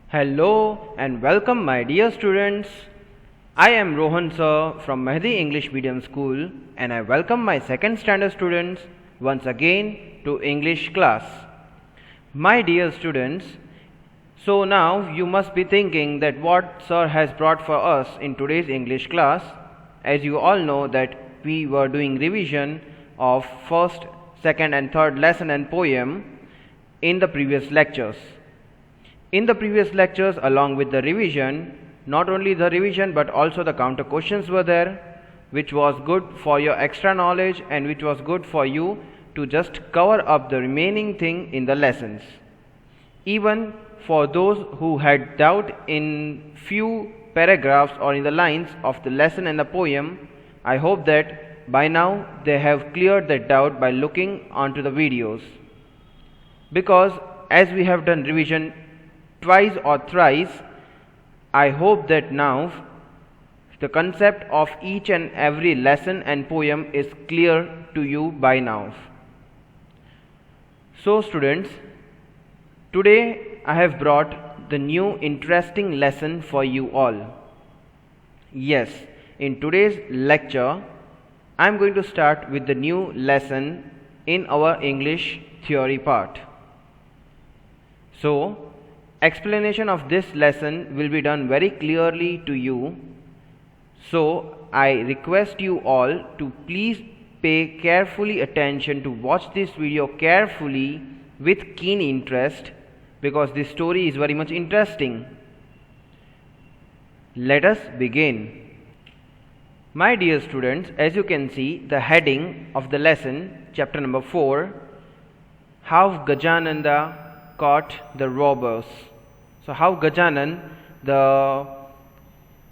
Hello and welcome my dear students. I am Rohan sir from Mehdi English Medium School and I welcome my second standard students once again to English class. My dear students, so now you must be thinking that what sir has brought for us in today's English class. As you all know that we were doing revision of first, second and third lesson and poem in the previous lectures. In the previous lectures, along with the revision, not only the revision but also the counter questions were there, which was good for your extra knowledge and which was good for you to just cover up the remaining thing in the lessons. Even for those who had doubt in few paragraphs or in the lines of the lesson and the poem, I hope that by now they have cleared that doubt by looking onto the videos. Because as we have done revision twice or thrice, I hope that now the concept of each and every lesson and poem is clear to you by now. So students, today I have brought the new interesting lesson for you all. Yes, in today's lecture I am going to start with the new lesson in our English theory part. So explanation of this lesson will be done very clearly to you. So I request you all to please pay carefully attention to watch this video carefully with keen interest, because this story is very much interesting. Let us begin. My dear students, as you can see, the heading of the lesson, chapter number 4, how Gajananda caught the robbers. So how Gajanan, the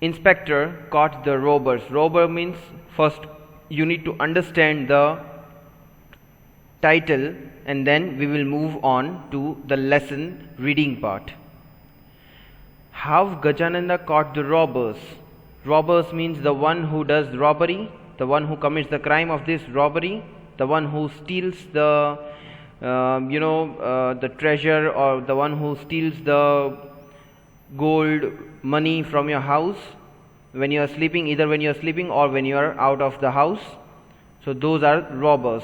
inspector, caught the robbers. Robber means, first you need to understand the title and then we will move on to the lesson reading part. How Gajananda caught the robbers. Robbers means the one who does robbery, the one who commits the crime of this robbery, the one who steals the the treasure, or the one who steals the gold money from your house when you are sleeping, either when you are sleeping or when you are out of the house. So those are robbers,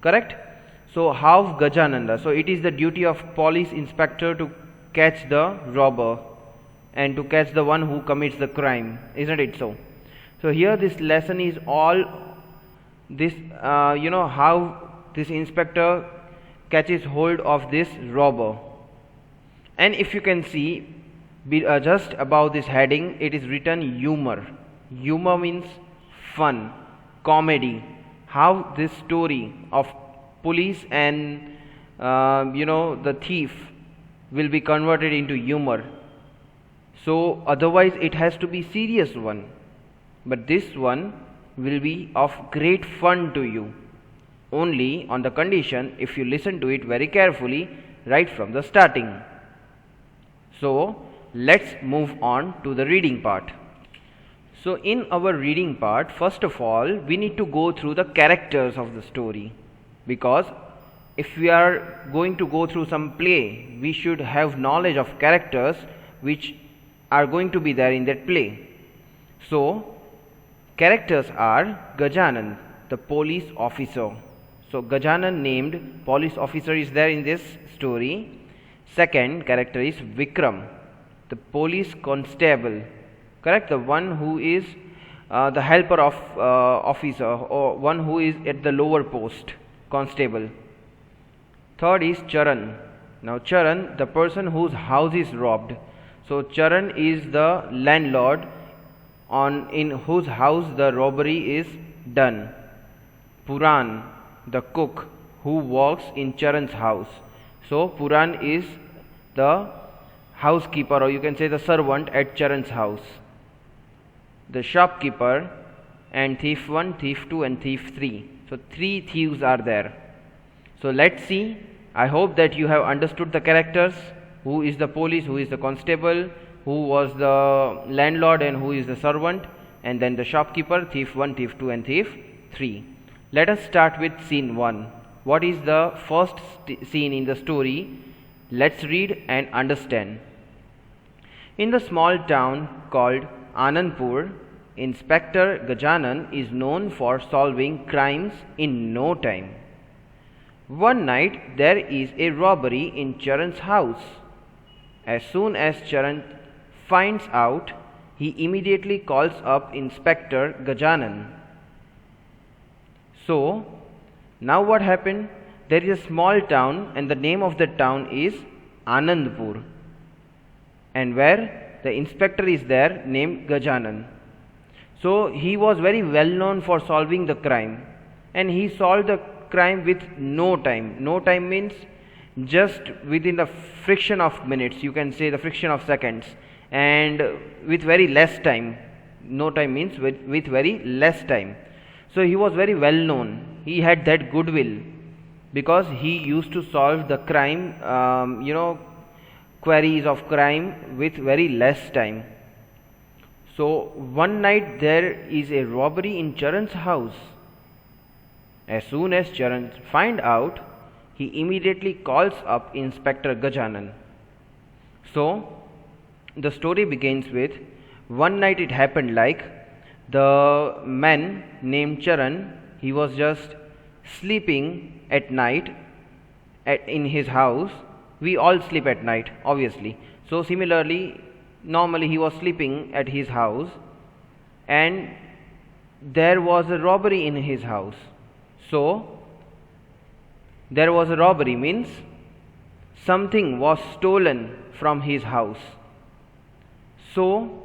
correct? So how Gajananda, so it is the duty of police inspector to catch the robber and to catch the one who commits the crime, isn't it so? So here this lesson is all this how this inspector catches hold of this robber. And if you can see just above this heading, it is written humor. Humor means fun, comedy. How this story of police and the thief will be converted into humor. So otherwise it has to be serious one, but this one will be of great fun to you, only on the condition if you listen to it very carefully right from the starting. So let's move on to the reading part. So in our reading part, first of all we need to go through the characters of the story, because if we are going to go through some play, we should have knowledge of characters which are going to be there in that play. So characters are Gajanan, the police officer. So Gajanan named police officer is there in this story. Second character is Vikram, the police constable, correct? The one who is the helper of officer, or one who is at the lower post, constable. Third is Charan. Now Charan, the person whose house is robbed. So Charan is the landlord in whose house the robbery is done. Puran, the cook who works in Charan's house. So Puran is the housekeeper, or you can say the servant at Charan's house. The shopkeeper, and thief 1, thief 2 and thief 3. So 3 thieves are there. So let's see. I hope that you have understood the characters. Who is the police, who is the constable, who was the landlord and who is the servant, and then the shopkeeper, thief 1, thief 2 and thief 3. Let us start with scene 1. What is the first scene in the story? Let's read and understand. In the small town called Anandpur, Inspector Gajanan is known for solving crimes in no time. One night there is a robbery in Charan's house. As soon as Charan finds out, he immediately calls up Inspector Gajanan. So, now what happened? There is a small town and the name of the town is Anandpur, and where the inspector is there named Gajanan. So he was very well known for solving the crime, and he solved the crime with no time. No time means just within the fraction of minutes, you can say the fraction of seconds, and with very less time. No time means with very less time. So he was very well known. He had that goodwill because he used to solve the crime, queries of crime with very less time. So one night there is a robbery in Charan's house. As soon as Charan finds out, he immediately calls up Inspector Gajanan. So the story begins with, one night it happened like the man named Charan, he was just sleeping at night in his house. We all sleep at night, obviously. So similarly, normally he was sleeping at his house, and there was a robbery in his house. So there was a robbery means something was stolen from his house. So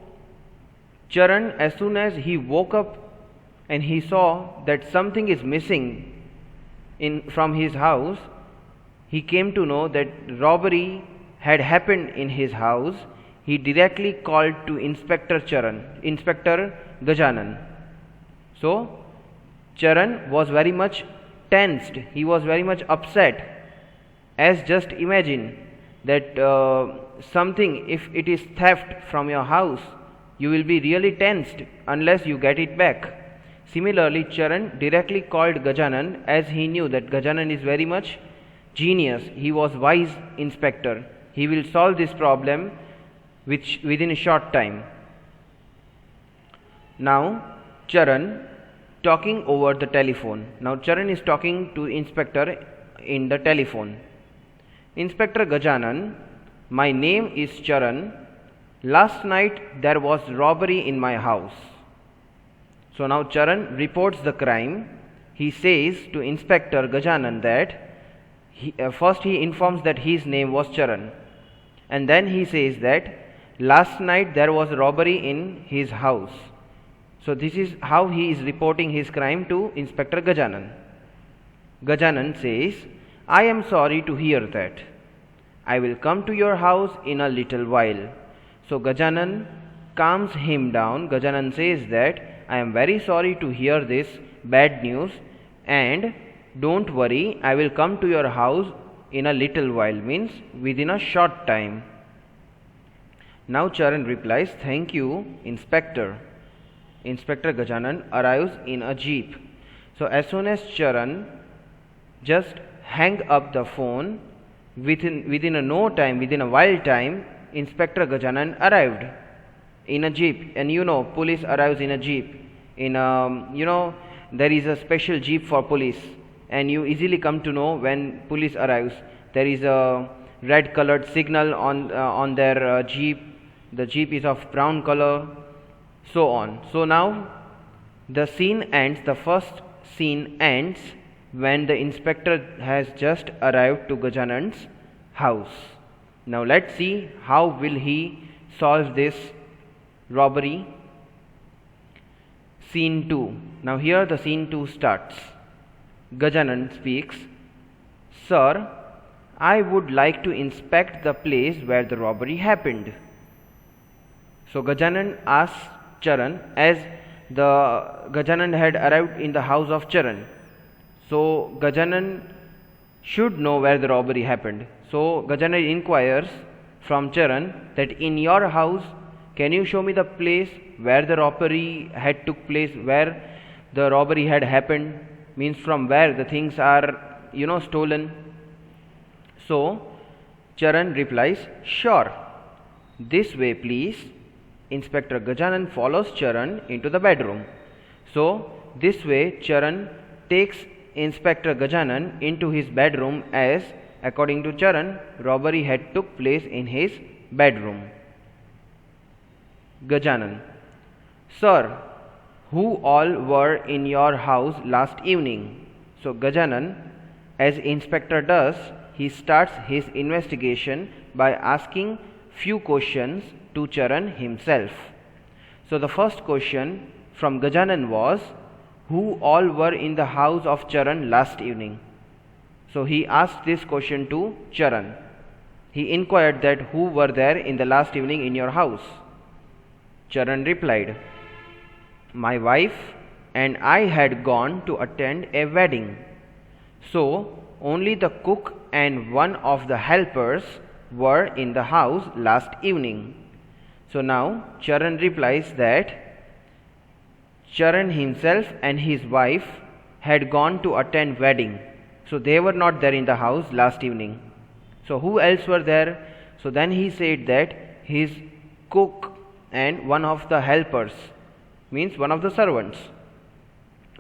Charan, as soon as he woke up and he saw that something is missing from his house, he came to know that robbery had happened in his house. He directly called to Inspector Gajanan. So Charan was very much tensed. He was very much upset. As just imagine that something, if it is theft from your house, you will be really tensed unless you get it back. Similarly, Charan directly called Gajanan, as he knew that Gajanan is very much genius. He was wise inspector. He will solve this problem within a short time. Now Charan talking over the telephone. Now Charan is talking to inspector in the telephone. Inspector Gajanan, my name is Charan. Last night there was robbery in my house. So now Charan reports the crime. He says to Inspector Gajanan that first he informs that his name was Charan, and then he says that last night there was robbery in his house. So this is how he is reporting his crime to Inspector Gajanan. Gajanan says, I am sorry to hear that. I will come to your house in a little while. So Gajanan calms him down. Gajanan says that I am very sorry to hear this bad news, and don't worry, I will come to your house in a little while, means within a short time. Now Charan replies, thank you, Inspector. Inspector Gajanan arrives in a jeep. So as soon as Charan just hang up the phone, within a while time, Inspector Gajanan arrived in a jeep. And police arrives in a jeep. There is a special jeep for police, and you easily come to know when police arrives. There is a red colored signal on their jeep. The jeep is of brown color, so on. So now the scene ends. The first scene ends when the inspector has just arrived to Gajanan's house. Now let's see how will he solve this robbery. Scene 2. Now here the scene 2 starts. Gajanan speaks, Sir, I would like to inspect the place where the robbery happened. So Gajanan asks Charan, as Gajanan had arrived in the house of Charan. So Gajanan should know where the robbery happened. So Gajanan inquires from Charan that in your house, can you show me the place where the robbery had took place, where the robbery had happened, means from where the things are, stolen. So Charan replies, sure. This way, please. Inspector Gajanan follows Charan into the bedroom. So, this way, Charan takes Inspector Gajanan into his bedroom as, according to Charan, robbery had took place in his bedroom. Gajanan: Sir, who all were in your house last evening? So Gajanan, as inspector does, he starts his investigation by asking few questions to Charan himself. So the first question from Gajanan was, who all were in the house of Charan last evening? So he asked this question to Charan. He inquired that who were there in the last evening in your house? Charan replied, my wife and I had gone to attend a wedding. So only the cook and one of the helpers were in the house last evening. So now Charan replies that Charan himself and his wife had gone to attend wedding. So they were not there in the house last evening. So who else were there? So then he said that his cook and one of the helpers, means one of the servants,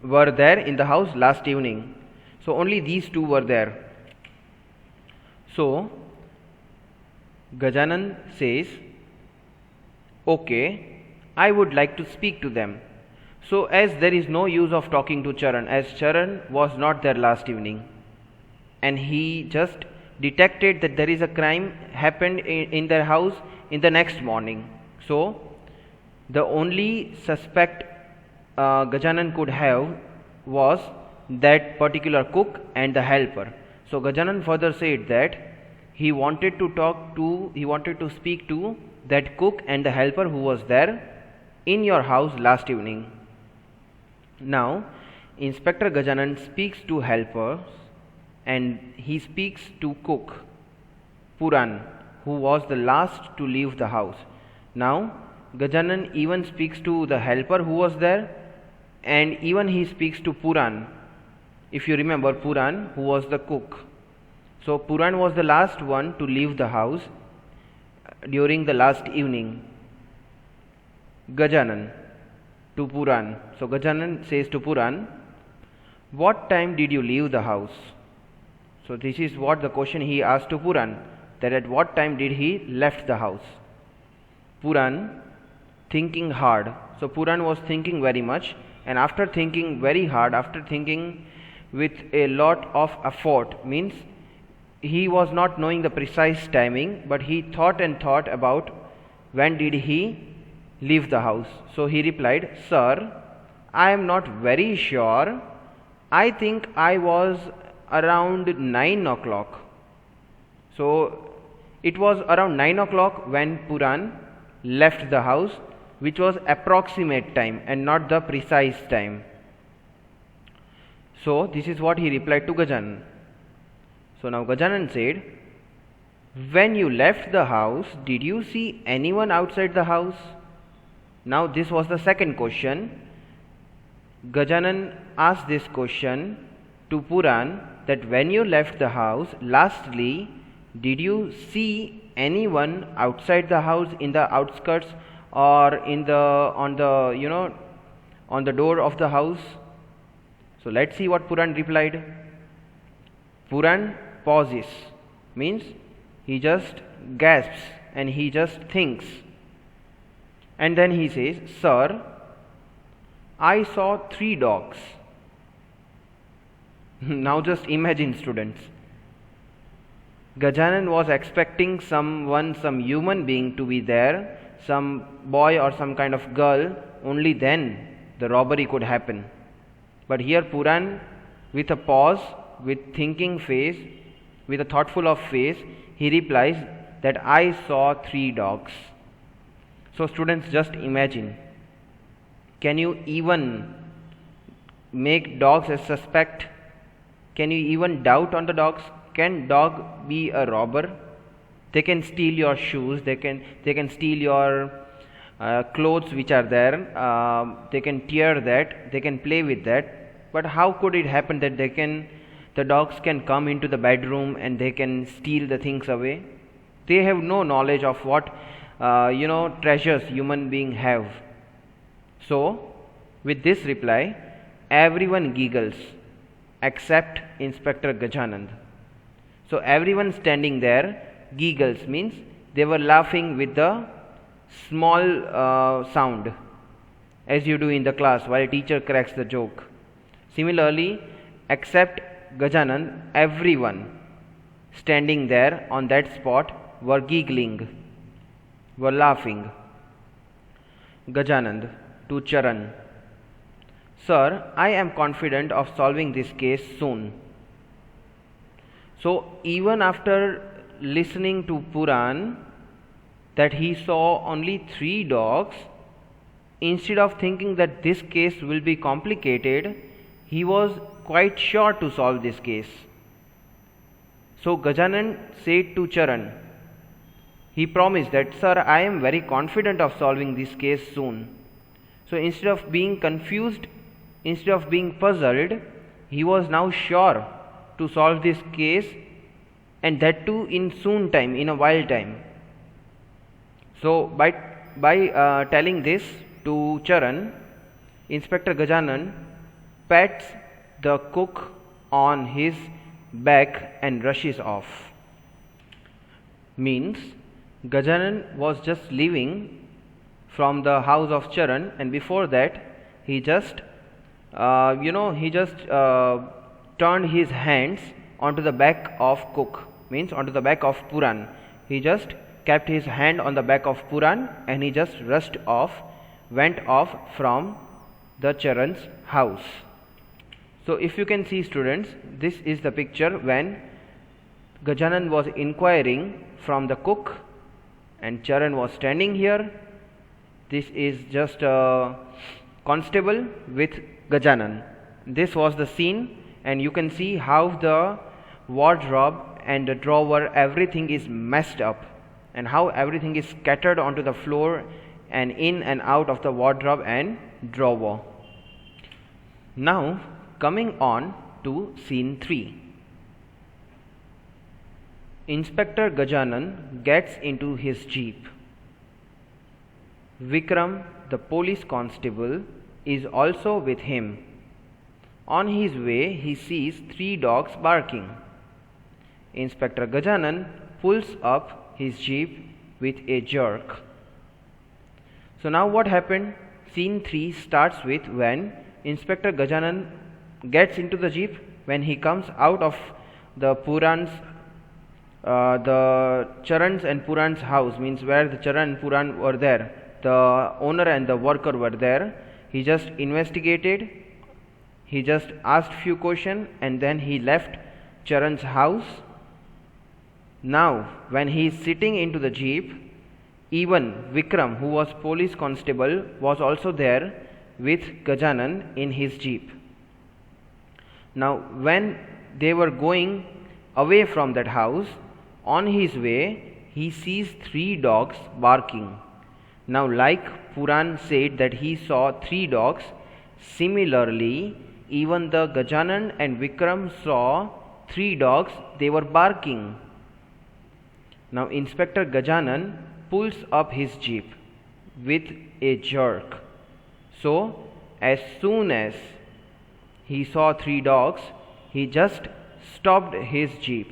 were there in the house last evening. So only these two were there. So Gajanan says, okay, I would like to speak to them. So as there is no use of talking to Charan, as Charan was not there last evening, and he just detected that there is a crime happened in their house in the next morning. So the only suspect Gajanan could have was that particular cook and the helper. So Gajanan further said that he wanted to speak to that cook and the helper who was there in your house last evening. Now Inspector Gajanan speaks to helpers and he speaks to cook Puran, who was the last to leave the house. Now Gajanan even speaks to the helper who was there, and even he speaks to Puran. If you remember, Puran, who was the cook. So Puran was the last one to leave the house during the last evening. Gajanan to Puran. So Gajanan says to Puran, what time did you leave the house? So this is what the question he asked to Puran, that at what time did he left the house? Puran, thinking hard. So Puran was thinking very much, and after thinking very hard, after thinking with a lot of effort, means he was not knowing the precise timing, but he thought and thought about when did he leave the house. So he replied, Sir, I am not very sure. I think I was around 9 o'clock. So it was around 9 o'clock when Puran left the house, which was approximate time and not the precise time. So this is what he replied to Gajanan. So now Gajanan said, when you left the house, did you see anyone outside the house? Now this was the second question. Gajanan asked this question to Puran, that when you left the house, lastly, did you see anyone outside the house, in the outskirts, or on the door of the house? So let's see what Puran replied. Puran pauses, means he just gasps and he just thinks, and then he says, Sir, I saw 3 dogs. Now just imagine, students. Gajanan was expecting some human being to be there, some boy or some kind of girl, only then the robbery could happen. But here Puran, with a pause, with thinking face, with a thoughtful of face, he replies that I saw 3 dogs. So students, just imagine, can you even make dogs a suspect? Can you even doubt on the dogs? Can dog be a robber? They can steal your shoes, they can steal your clothes which are there, they can tear that, they can play with that. But how could it happen that the dogs can come into the bedroom and they can steal the things away? They have no knowledge of what treasures human being have. So with this reply, everyone giggles except Inspector Gajanand. So everyone standing there giggles, means they were laughing with the small sound, as you do in the class while teacher cracks the joke. Similarly, except Gajanand, everyone standing there on that spot were giggling, were laughing. Gajanand to Charan: Sir, I am confident of solving this case soon. So even after listening to Puran that he saw only 3 dogs, instead of thinking that this case will be complicated, he was quite sure to solve this case. So Gajanand said to Charan, he promised that, Sir, I am very confident of solving this case soon. So instead of being confused, instead of being puzzled, he was now sure to solve this case, and that too in soon time, in a while time. So by telling this to Charan, Inspector Gajanand pats the cook on his back and rushes off. Means Gajanand was just leaving from the house of Charan, and before that he just turned his hands onto the back of cook, means onto the back of Puran. He just kept his hand on the back of Puran and he just went off from the Charan's house. So if you can see, students, this is the picture when Gajanand was inquiring from the cook and Charan was standing here. This is just a constable with Gajanand. This was the scene, and you can see how the wardrobe and the drawer, everything is messed up, and how everything is scattered onto the floor and in and out of the wardrobe and drawer. Now coming on to scene 3. Inspector Gajanand gets into his jeep. Vikram, the police constable, is also with him. On his way, he sees 3 dogs barking. Inspector Gajanand pulls up his jeep with a jerk. So now what happened? Scene 3 starts with when Inspector Gajanand gets into the jeep, when he comes out of the Charan's and Puran's house, means where the Charan and Puran were there, the owner and the worker were there. He just investigated, he just asked few questions, and then he left Charan's house. Now when he is sitting into the jeep, even Vikram, who was police constable, was also there with Gajanand in his jeep. Now when they were going away from that house, on his way he sees 3 dogs barking. Now like Puran said that he saw 3 dogs, similarly even the Gajanand and Vikram saw 3 dogs, they were barking. Now Inspector Gajanand pulls up his jeep with a jerk. So as soon as he saw 3 dogs, he just stopped his jeep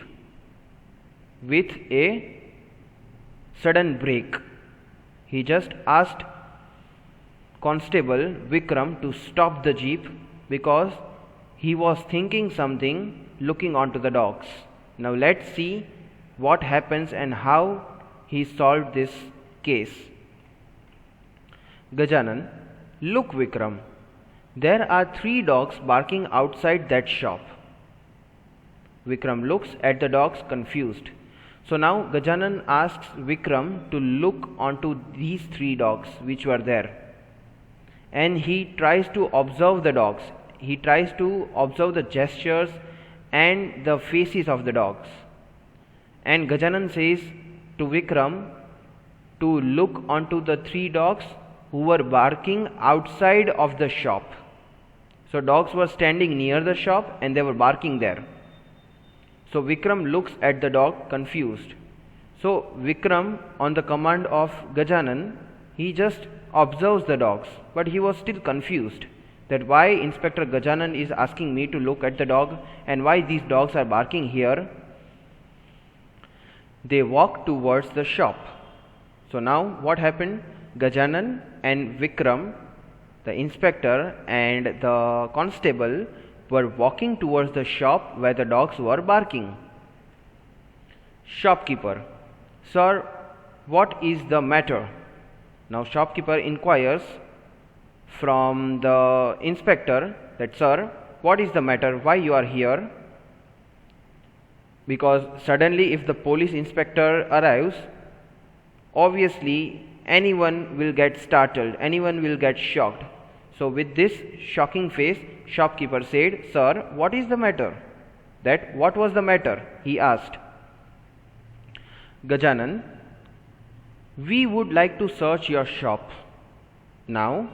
with a sudden brake. He just asked Constable Vikram to stop the jeep because he was thinking something looking onto the dogs. Now let's see what happens and how he solved this case. Gajanand: Look, Vikram, there are 3 dogs barking outside that shop. Vikram looks at the dogs confused. So now Gajanand asks Vikram to look onto these 3 dogs which were there, and he tries to observe the dogs. He tries to observe the gestures and the faces of the dogs. And Gajanand says to Vikram to look onto the 3 dogs who were barking outside of the shop. So dogs were standing near the shop and they were barking there. So Vikram looks at the dog confused. So Vikram, on the command of Gajanan, he just observes the dogs, but he was still confused that why Inspector Gajanan is asking me to look at the dog and why these dogs are barking here. They walk towards the shop. So now what happened? Gajanan and Vikram, the inspector and the constable, were walking towards the shop where the dogs were barking. Shopkeeper: Sir, what is the matter? Now shopkeeper inquires from the inspector that, sir, what is the matter? Why you are here? Because suddenly if the police inspector arrives, obviously anyone will get startled, anyone will get shocked. So with this shocking face, shopkeeper said, sir, what is the matter? That what was the matter? He asked. Gajanan: we would like to search your shop. Now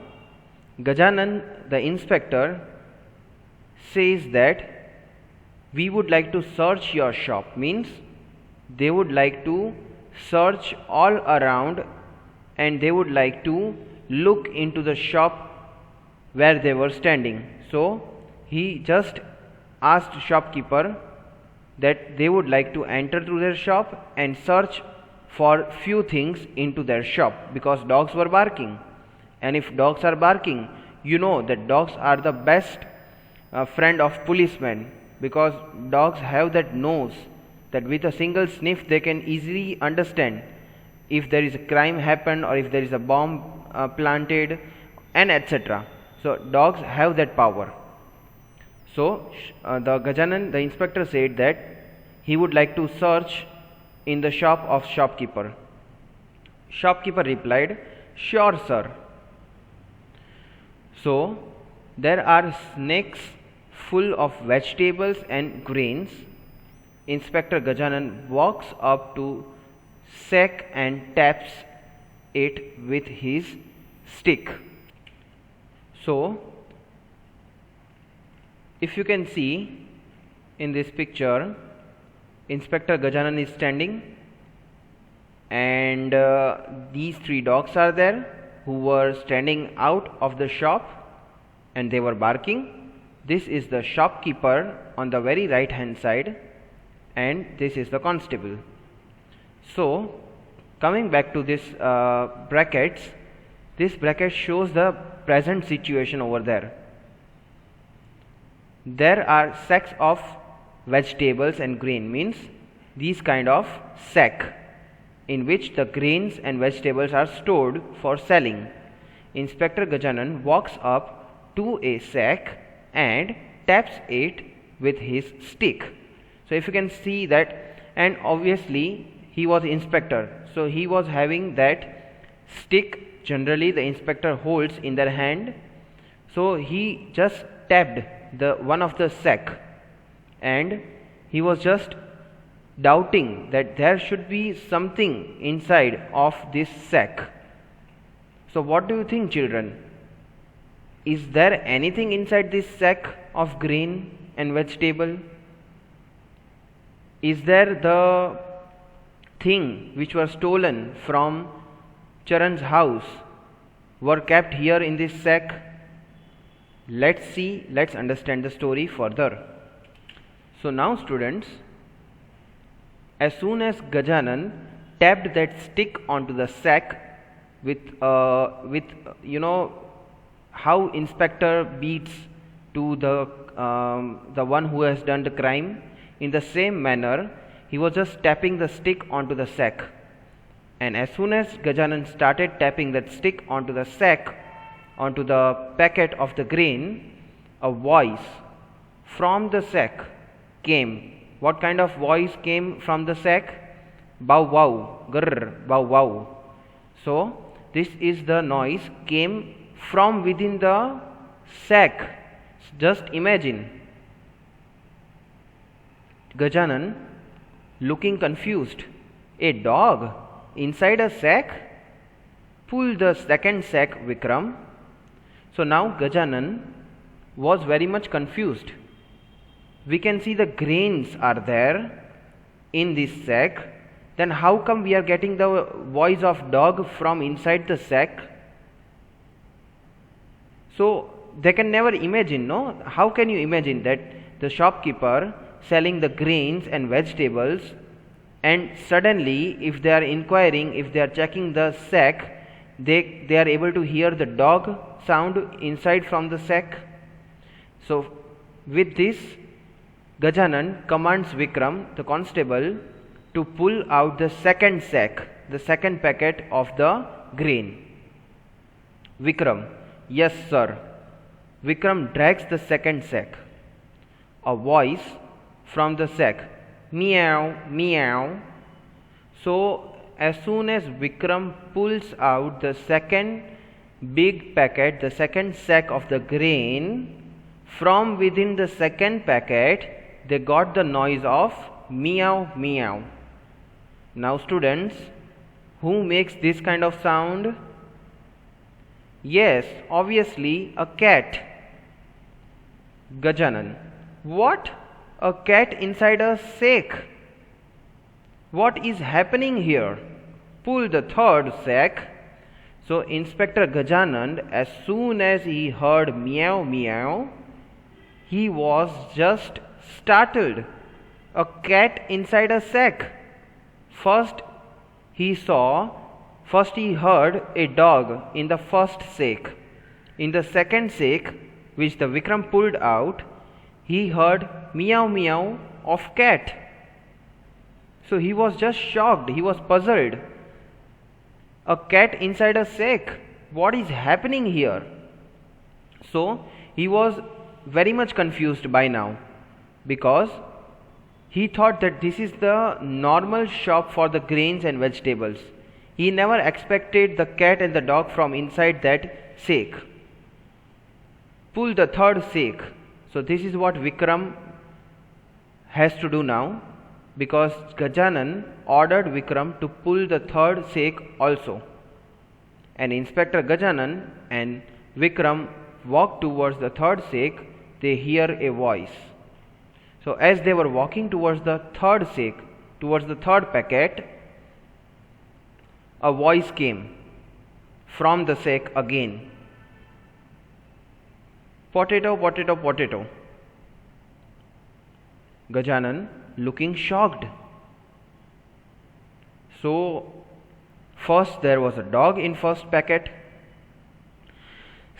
Gajanan, the inspector, says that we would like to search your shop, means they would like to search all around and they would like to look into the shop where they were standing. So he just asked shopkeeper that they would like to enter through their shop and search for few things into their shop, because dogs were barking, and if dogs are barking, you know that dogs are the best friend of policemen, because dogs have that nose that with a single sniff they can easily understand if there is a crime happened or if there is a bomb planted and etc. So dogs have that power. So the Gajanan, the inspector, said that he would like to search in the shop of shopkeeper. Shopkeeper replied, sure sir. So there are snacks full of vegetables and grains. Inspector Gajanan walks up to sack and taps it with his stick. So if you can see in this picture, Inspector Gajanan is standing and these three dogs are there who were standing out of the shop and they were barking. This is the shopkeeper on the very right hand side and this is the constable. So coming back to this brackets, this bracket shows the present situation over there. There are sacks of vegetables and grain, means these kind of sack in which the grains and vegetables are stored for selling. Inspector Gajanan walks up to a sack and taps it with his stick. So if you can see that, and obviously he was inspector, so he was having that stick generally the inspector holds in their hand. So he just tapped the one of the sack and he was just doubting that there should be something inside of this sack. So what do you think, children? Is there anything inside this sack of grain and vegetable? Is there the thing which was stolen from Charan's house were kept here in this sack? Let's understand the story further. So now students, as soon as Gajanan tapped that stick onto the sack with you know how inspector beats to the one who has done the crime, in the same manner he was just tapping the stick onto the sack, and as soon as Gajanan started tapping that stick onto the sack, onto the packet of the grain, a voice from the sack came. What kind of voice came from the sack? Bow wow, grrr, bow wow. So this is the noise came from within the sack. Just imagine Gajanan looking confused. A dog inside a sack? Pull the second sack, Vikram. So now Gajanan was very much confused. We can see the grains are there in this sack. then how come we are getting the voice of dog from inside the sack? So they can never imagine, no? How can you imagine that the shopkeeper selling the grains and vegetables, and suddenly if they are inquiring, if they are checking the sack, they are able to hear the dog sound inside from the sack? So with this, Gajanan commands Vikram, the constable, to pull out the second sack, the second packet of the grain. Vikram: yes sir. Vikram drags the second sack. A voice from the sack: meow, meow. So as soon as Vikram pulls out the second big packet, the second sack of the grain, from within the second packet, they got the noise of meow, meow. Now students, who makes this kind of sound? Yes, obviously a cat. Gajanan: what? A cat inside a sack? What is happening here? Pull the third sack. So Inspector Gajanan, as soon as he heard meow, meow, he was just startled. A cat inside a sack. First he heard a dog in the first sack. In the second sack, which the Vikram pulled out, he heard meow, meow of cat. So he was just shocked, he was puzzled. A cat inside a sack, what is happening here? So he was very much confused by now, because he thought that this is the normal shop for the grains and vegetables. He never expected the cat and the dog from inside that sack. Pull the third sack. So this is what Vikram has to do now, because Gajanan ordered Vikram to pull the third sack also. And Inspector Gajanan and Vikram walk towards the third sack. They hear a voice. So as they were walking towards the third sack, towards the third packet, a voice came from the sack again. Potato, potato, potato. Gajanan looking shocked. So first there was a dog in first packet.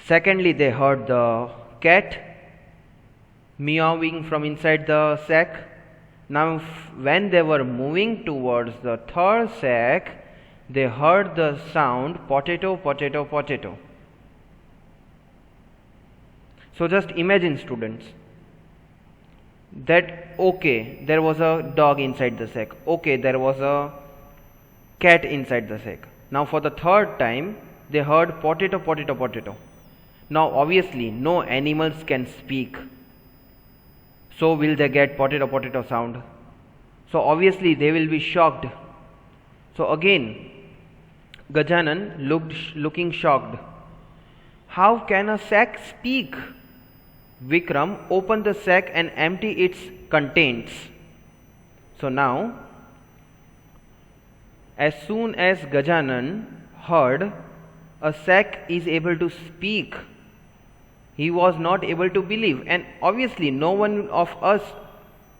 Secondly, they heard the cat meowing from inside the sack. Now when they were moving towards the third sack, they heard the sound potato, potato, potato. So just imagine, students, that okay, there was a dog inside the sack, okay, there was a cat inside the sack. Now for the third time they heard potato, potato, potato. Now obviously no animals can speak, so will they get potato, potato sound? So obviously they will be shocked. So again Gajanan looking shocked. How can a sack speak? Vikram opened the sack and emptied its contents. So now, as soon as Gajanan heard a sack is able to speak, he was not able to believe, and obviously no one of us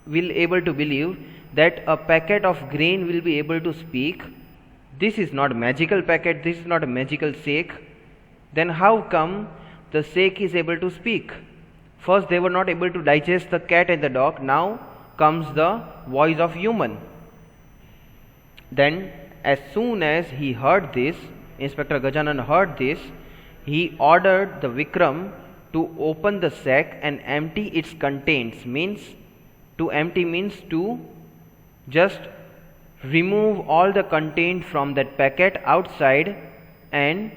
will able to believe that a packet of grain will be able to speak. This is not a magical packet, this is not a magical sack. Then how come the sack is able to speak? First they were not able to digest the cat and the dog, now comes the voice of human. Then as soon as he heard this, Inspector Gajanan heard this, he ordered the Vikram to open the sack and empty its contents. Means to empty means to just remove all the content from that packet outside, and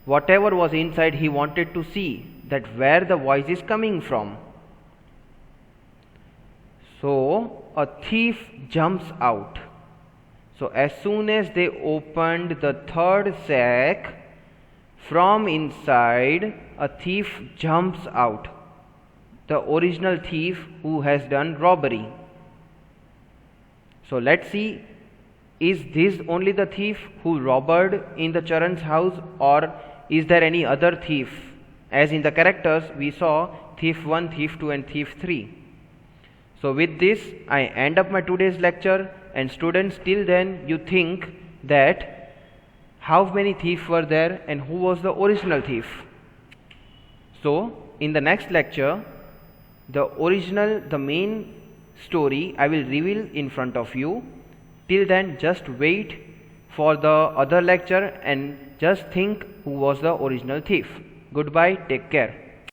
whatever was inside he wanted to see that where the voice is coming from. So a thief jumps out. So as soon as they opened the third sack, from inside a thief jumps out, the original thief who has done robbery. So let's see is this only the thief who robbed in the Charan's house, or is there any other thief? As in the characters we saw thief 1, thief 2 and thief 3. So with this I end up my today's lecture, and students, till then you think that how many thieves were there and who was the original thief. So in the next lecture the main story I will reveal in front of you. Till then just wait for the other lecture and just think who was the original thief. Goodbye, take care.